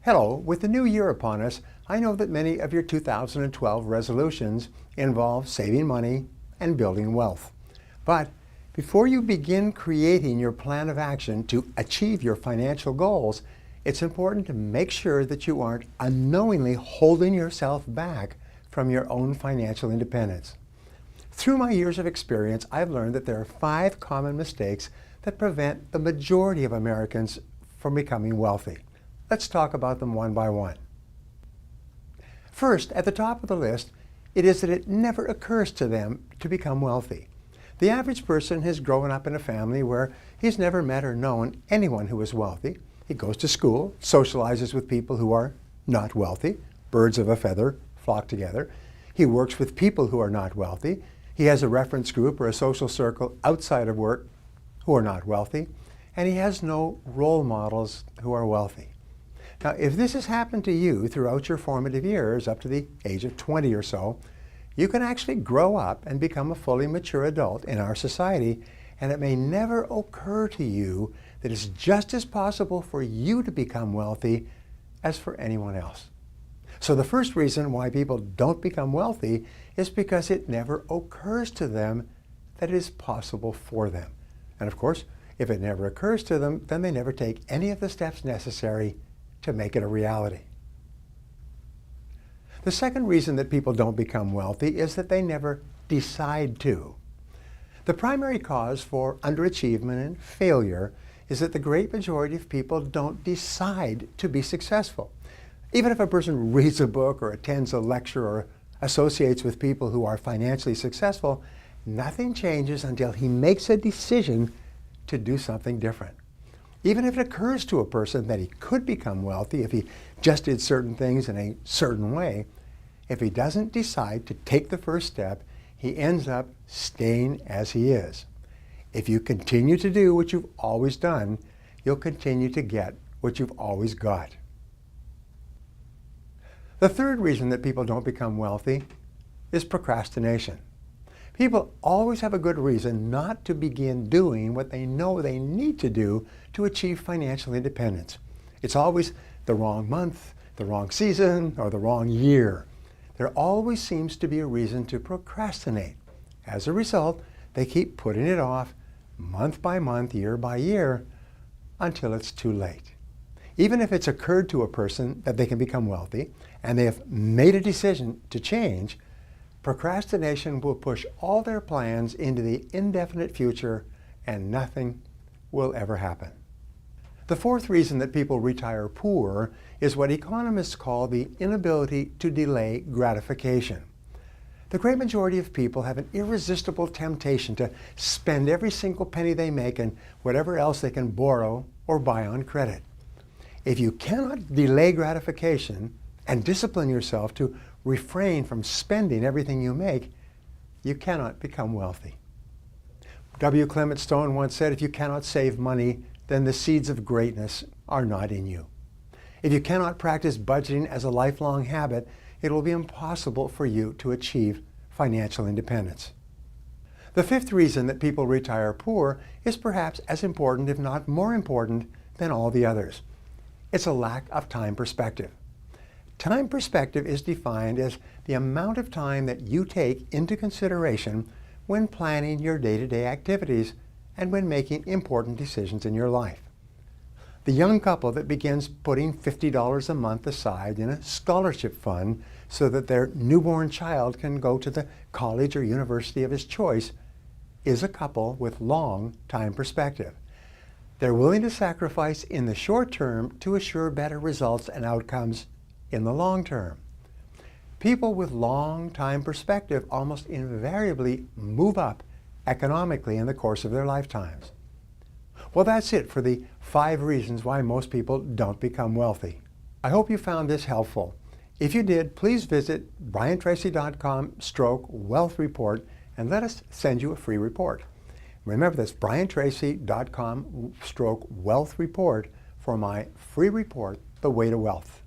Hello, with the new year upon us, I know that many of your 2012 resolutions involve saving money and building wealth. But before you begin creating your plan of action to achieve your financial goals, it's important to make sure that you aren't unknowingly holding yourself back from your own financial independence. Through my years of experience, I've learned that there are 5 common mistakes that prevent the majority of Americans from becoming wealthy. Let's talk about them one by one. First, at the top of the list, it is that it never occurs to them to become wealthy. The average person has grown up in a family where he's never met or known anyone who is wealthy. He goes to school, socializes with people who are not wealthy. Birds of a feather flock together. He works with people who are not wealthy. He has a reference group or a social circle outside of work who are not wealthy. And he has no role models who are wealthy. Now, if this has happened to you throughout your formative years, up to the age of 20 or so, you can actually grow up and become a fully mature adult in our society, and it may never occur to you that it's just as possible for you to become wealthy as for anyone else. So the first reason why people don't become wealthy is because it never occurs to them that it is possible for them. And of course, if it never occurs to them, then they never take any of the steps necessary to make it a reality. The second reason that people don't become wealthy is that they never decide to. The primary cause for underachievement and failure is that the great majority of people don't decide to be successful. Even if a person reads a book or attends a lecture or associates with people who are financially successful, nothing changes until he makes a decision to do something different. Even if it occurs to a person that he could become wealthy if he just did certain things in a certain way, if he doesn't decide to take the first step, he ends up staying as he is. If you continue to do what you've always done, you'll continue to get what you've always got. The third reason that people don't become wealthy is procrastination. People always have a good reason not to begin doing what they know they need to do to achieve financial independence. It's always the wrong month, the wrong season, or the wrong year. There always seems to be a reason to procrastinate. As a result, they keep putting it off month by month, year by year, until it's too late. Even if it's occurred to a person that they can become wealthy and they have made a decision to change, procrastination will push all their plans into the indefinite future and nothing will ever happen. The fourth reason that people retire poor is what economists call the inability to delay gratification. The great majority of people have an irresistible temptation to spend every single penny they make and whatever else they can borrow or buy on credit. If you cannot delay gratification and discipline yourself to refrain from spending everything you make, you cannot become wealthy. W. Clement Stone once said, if you cannot save money, then the seeds of greatness are not in you. If you cannot practice budgeting as a lifelong habit, it will be impossible for you to achieve financial independence. The fifth reason that people retire poor is perhaps as important, if not more important, than all the others. It's a lack of time perspective. Time perspective is defined as the amount of time that you take into consideration when planning your day-to-day activities and when making important decisions in your life. The young couple that begins putting $50 a month aside in a scholarship fund so that their newborn child can go to the college or university of his choice is a couple with long time perspective. They're willing to sacrifice in the short term to assure better results and outcomes in the long term. People with long time perspective almost invariably move up economically in the course of their lifetimes. Well, that's it for the 5 reasons why most people don't become wealthy. I hope you found this helpful. If you did, please visit briantracy.com/wealth report and let us send you a free report. Remember, that's briantracy.com/wealth report for my free report, The Way to Wealth.